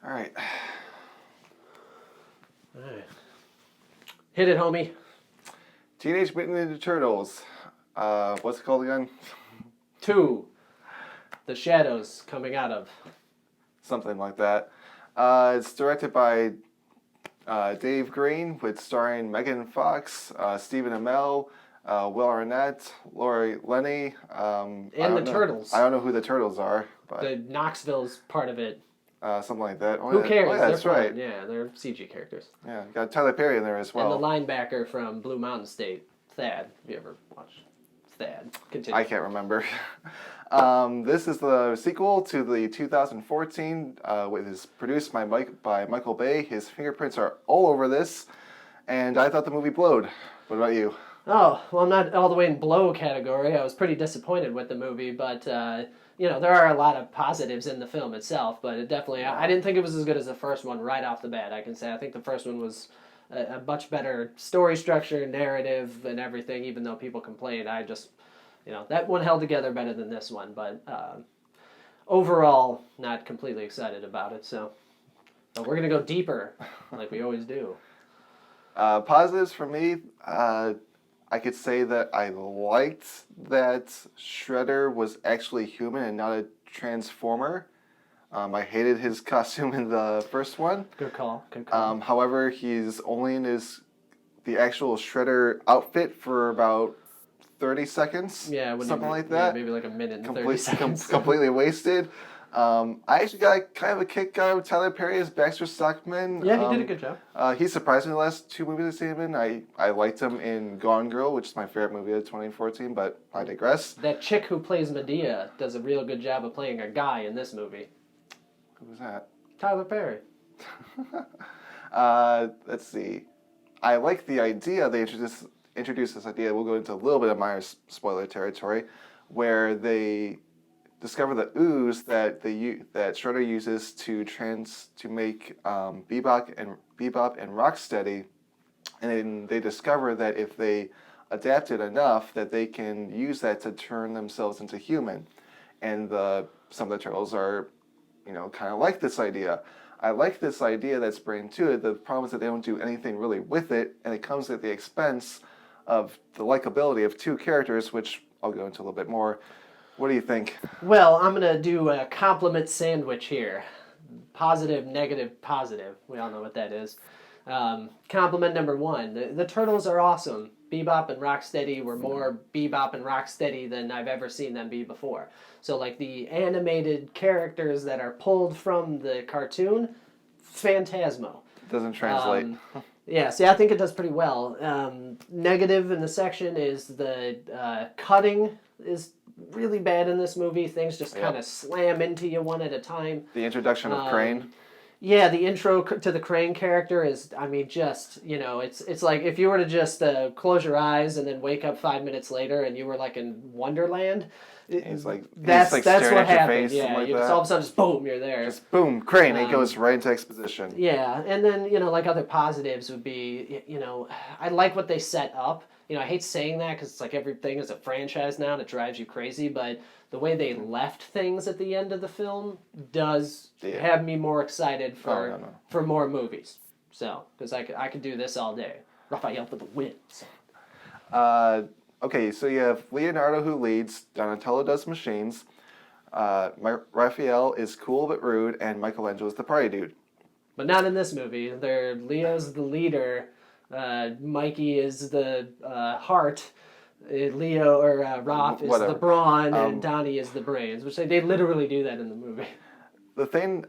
All right. Alright. Hit it, homie. Teenage Mutant Ninja Turtles. What's it called again? 2. The shadows coming out of. Something like that. It's directed by Dave Green, with starring Megan Fox, Stephen Amell, Will Arnett, Lori Lenny. And the Turtles. I don't know who the Turtles are, but The Knoxville's part of it. something like that. Who cares? Oh, yeah, They're that's fun. right. Yeah, they're CG characters. Yeah, got Tyler Perry in there as well. And the linebacker from Blue Mountain State, Thad. Have you ever watched Thad? Continue. I can't remember. This is the sequel to the 2014. It is produced by Michael Bay. His fingerprints are all over this, and I thought the movie blowed. What about you? Oh, well, I'm not all the way in blow category. I was pretty disappointed with the movie, but, there are a lot of positives in the film itself, but it definitely, I didn't think it was as good as the first one right off the bat, I can say. I think the first one was a much better story structure, narrative, and everything, even though people complained. I just, that one held together better than this one, but overall, not completely excited about it, so. But we're going to go deeper, like we always do. Positives for me, I could say that I liked that Shredder was actually human and not a transformer. I hated his costume in the first one. Good call. Good call. However, he's only in the actual Shredder outfit for about 30 seconds. Yeah, something like that. Yeah, maybe like a minute and 30 seconds. Completely wasted. I actually got kind of a kick out of Tyler Perry as Baxter Stockman. Yeah, he did a good job. He surprised me the last 2 movies I've seen him in. I liked him in Gone Girl, which is my favorite movie of 2014, but I digress. That chick who plays Medea does a real good job of playing a guy in this movie. Who was that? Tyler Perry. Let's see. I like the idea. They introduced this idea. We'll go into a little bit of minor spoiler territory, where they discover the ooze that Shredder uses to make Bebop and Rocksteady, and then they discover that if they adapt it enough, that they can use that to turn themselves into human, and some of the turtles are, kind of like this idea. I like this idea that's brought to it. The problem is that they don't do anything really with it, and it comes at the expense of the likability of 2 characters, which I'll go into a little bit more. What do you think? Well, I'm going to do a compliment sandwich here. Positive, negative, positive. We all know what that is. Compliment number 1. The Turtles are awesome. Bebop and Rocksteady were more Bebop and Rocksteady than I've ever seen them be before. So, like, the animated characters that are pulled from the cartoon, phantasmo. Doesn't translate. Yeah, see, I think it does pretty well. Negative in the section is the cutting is really bad in this movie. Things just kind of slam into you one at a time. The introduction of Crane. Yeah, the intro to the Crane character is, it's like if you were to just close your eyes and then wake up 5 minutes later and you were like in Wonderland. That's what staring at your happened. face, Yeah, like just all of a sudden, just boom, you're there. Just boom, Crane. It goes right into exposition. Yeah, and then like other positives would be, I like what they set up. I hate saying that because it's like everything is a franchise now and it drives you crazy, but the way they left things at the end of the film does have me more excited for more movies. So, because I could do this all day. Raphael for the win. So. Okay, so you have Leonardo who leads, Donatello does machines, Raphael is cool but rude, and Michelangelo is the party dude. But not in this movie. Leo's the leader, Mikey is the heart, Leo or Raph is the brawn, and Donnie is the brains, which they literally do that in the movie. The thing,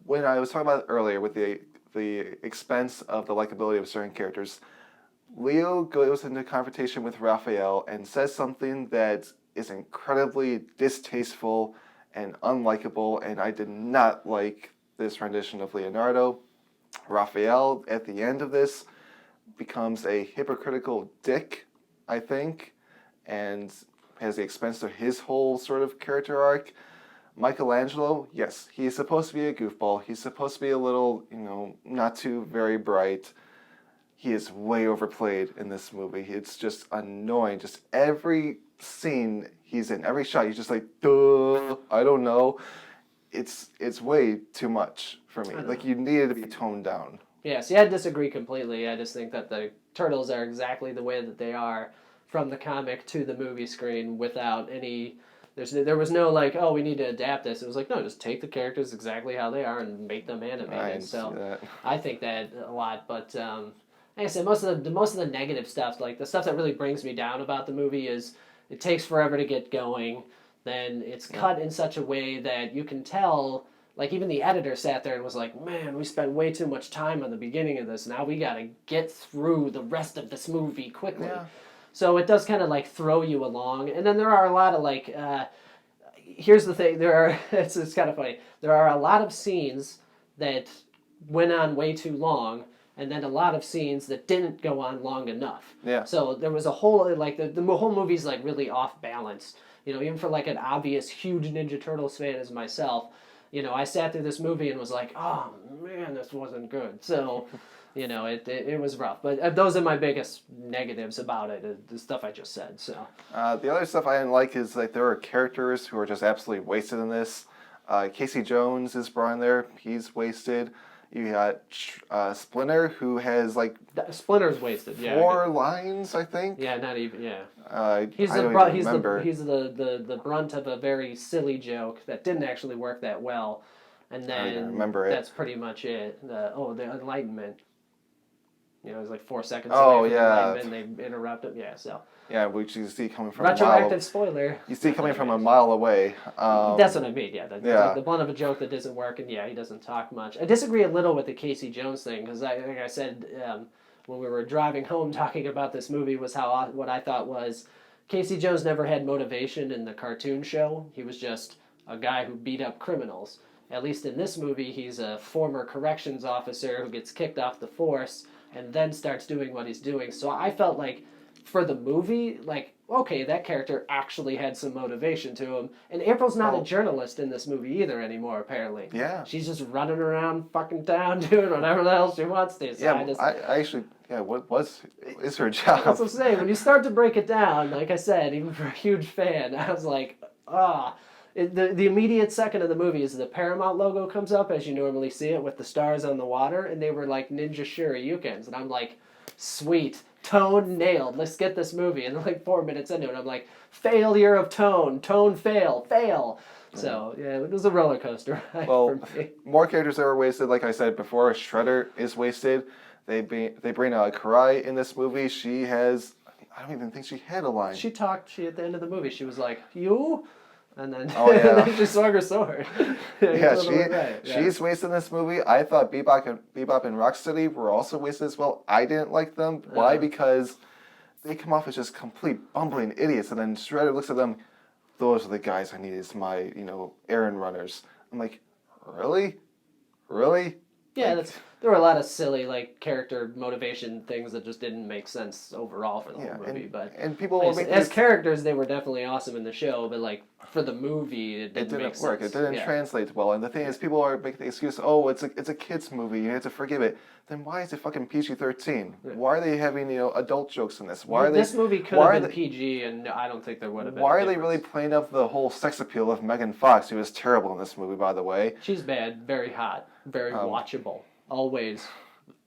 when I was talking about earlier with the expense of the likability of certain characters, Leo goes into confrontation with Raphael and says something that is incredibly distasteful and unlikable, and I did not like this rendition of Leonardo. Raphael, at the end of this, becomes a hypocritical dick, I think, and has the expense of his whole sort of character arc. Michelangelo, yes, he's supposed to be a goofball. He's supposed to be a little, not too very bright. He is way overplayed in this movie. It's just annoying. Just every scene he's in, every shot, he's just like, duh, I don't know. it's way too much for me. Like, you needed to be toned down. Yeah, see, I disagree completely. I just think that the Turtles are exactly the way that they are from the comic to the movie screen without any... There was no, like, oh, we need to adapt this. It was like, no, just take the characters exactly how they are and make them animated. So I think that a lot. But like I said, most of the negative stuff, like the stuff that really brings me down about the movie is it takes forever to get going. Then it's cut in such a way that you can tell... Like, even the editor sat there and was like, man, we spent way too much time on the beginning of this. Now we got to get through the rest of this movie quickly. Yeah. So it does kind of, like, throw you along. And then there are a lot of, like, here's the thing. It's kind of funny. There are a lot of scenes that went on way too long, and then a lot of scenes that didn't go on long enough. Yeah. So there was a whole, like, the whole movie's, like, really off balance. You know, even for, like, an obvious huge Ninja Turtles fan as myself... You know, I sat through this movie and was like, oh, man, this wasn't good. So, you know, it was rough. But those are my biggest negatives about it, the stuff I just said. So the other stuff I didn't like is, like, there are characters who are just absolutely wasted in this. Casey Jones is brought in there. He's wasted. You got Splinter, who has, like... Splinter's wasted, yeah. 4 lines, I think? Yeah, not even, yeah. He's the brunt of a very silly joke that didn't actually work that well. And then that's pretty much it. The Enlightenment. You know, it was like 4 seconds away from the Enlightenment, and they interrupt it. Yeah, so... Yeah, which you see coming from retroactive spoiler. You see coming from a mile away. That's what I mean. Yeah, like the blunt of a joke that doesn't work, and he doesn't talk much. I disagree a little with the Casey Jones thing because, like I said, when we were driving home talking about this movie, was what I thought was Casey Jones never had motivation in the cartoon show. He was just a guy who beat up criminals. At least in this movie, he's a former corrections officer who gets kicked off the force and then starts doing what he's doing. So I felt like, for the movie, like, okay, that character actually had some motivation to him. And April's not a journalist in this movie either anymore, apparently. Yeah. She's just running around fucking town doing whatever the hell she wants to. So I actually, what is her job? That's what I'm saying. When you start to break it down, like I said, even for a huge fan, I was like, The immediate second of the movie is the Paramount logo comes up, as you normally see it, with the stars on the water, and they were like Ninja Shoryukens. And I'm like, sweet. Tone nailed. Let's get this movie. And like 4 minutes into it, I'm like, failure of tone. Tone fail. So, yeah, it was a roller coaster ride for me. More characters that were wasted. Like I said before, Shredder is wasted. They bring Karai in this movie. She has... I don't even think she had a line. She talked... at the end of the movie, she was like, you... And then, and then she swung her sword. She's wasted in this movie. I thought Bebop and Rocksteady were also wasted as well. I didn't like them. Why? Because they come off as just complete bumbling idiots. And then Shredder looks at them, those are the guys I need as my, errand runners. I'm like, really? Really? Yeah, there were a lot of silly, like, character motivation things that just didn't make sense overall for the whole movie. And people as characters, they were definitely awesome in the show, but, like, for the movie, it didn't make work. Sense. It didn't translate well. And the thing is, people are making the excuse, oh, it's a kid's movie, you have to forgive it. Then why is it fucking PG-13? Yeah. Why are they having, adult jokes in this? This movie could have been PG, and I don't think there would have been. Why are they really playing up the whole sex appeal of Megan Fox, who is terrible in this movie, by the way? She's bad, very hot, very watchable. Always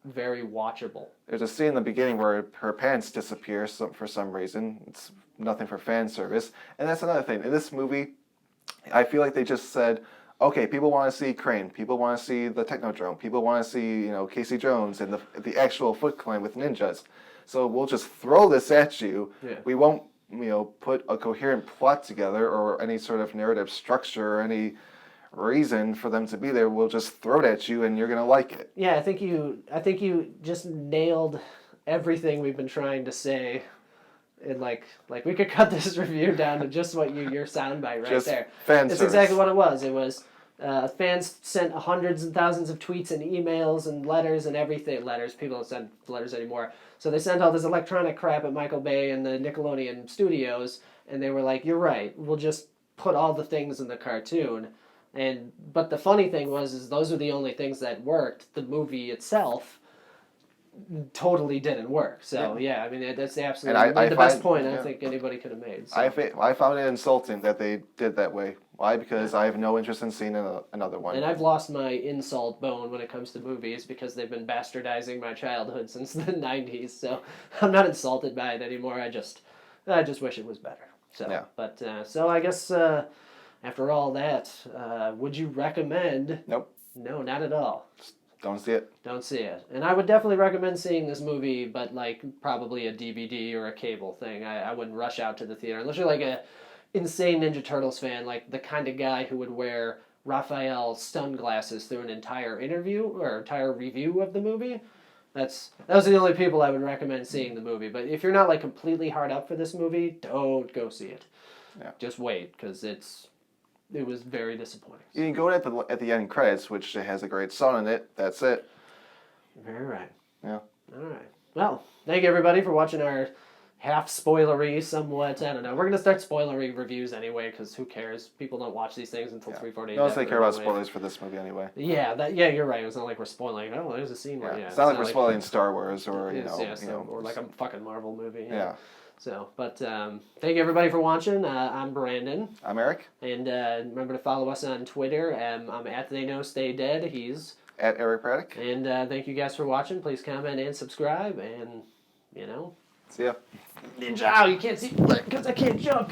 very watchable. There's a scene in the beginning where her pants disappear for some reason. It's nothing for fan service. And that's another thing. In this movie, I feel like they just said, okay, people want to see Crane. People want to see the Technodrome. People want to see, Casey Jones and the actual Foot Clan with ninjas. So we'll just throw this at you. Yeah. We won't, put a coherent plot together or any sort of narrative structure or any reason for them to be there. We'll just throw it at you and you're gonna like it. Yeah, I think you just nailed everything we've been trying to say. And like we could cut this review down to just what your soundbite right just there. It's exactly what it was. It was fans sent hundreds and thousands of tweets and emails and letters and everything. People don't send letters anymore. So they sent all this electronic crap at Michael Bay and the Nickelodeon studios, and they were like, "You're right. We'll just put all the things in the cartoon." But the funny thing was those were the only things that worked. The movie itself totally didn't work. So yeah, I mean that's absolutely And I the best find- point I yeah. think anybody could have made. So. I found it insulting that they did that way. Why? Because I have no interest in seeing another one. And I've lost my insult bone when it comes to movies because they've been bastardizing my childhood since the '90s. So I'm not insulted by it anymore. I just wish it was better. So Yeah. but so I guess after all that, would you recommend? Nope. No, not at all. Don't see it. Don't see it. And I would definitely recommend seeing this movie, but like probably a DVD or a cable thing. I wouldn't rush out to the theater unless you're like a insane Ninja Turtles fan, like the kind of guy who would wear Raphael sunglasses through an entire interview or entire review of the movie. Those are the only people I would recommend seeing the movie. But if you're not like completely hard up for this movie, don't go see it. Yeah. Just wait because it was very disappointing. You can go at the end credits, which has a great song in it. That's it. Very right. Yeah. All right. Well, thank you everybody for watching our half spoilery, somewhat. I don't know. We're gonna start spoilery reviews anyway, because who cares? People don't watch these things until 3-4 days. No one care about anyway. spoilers for this movie anyway. Yeah, you're right. It's not like we're spoiling. Oh, there's a scene where It's not like we're spoiling Star Wars or or like a fucking Marvel movie. Yeah. So, but thank you everybody for watching. I'm Brandon. I'm Eric. And remember to follow us on Twitter. I'm at They Know Stay Dead. He's at Eric Braddock. And thank you guys for watching. Please comment and subscribe. And see ya. Ninja, you can't see because I can't jump.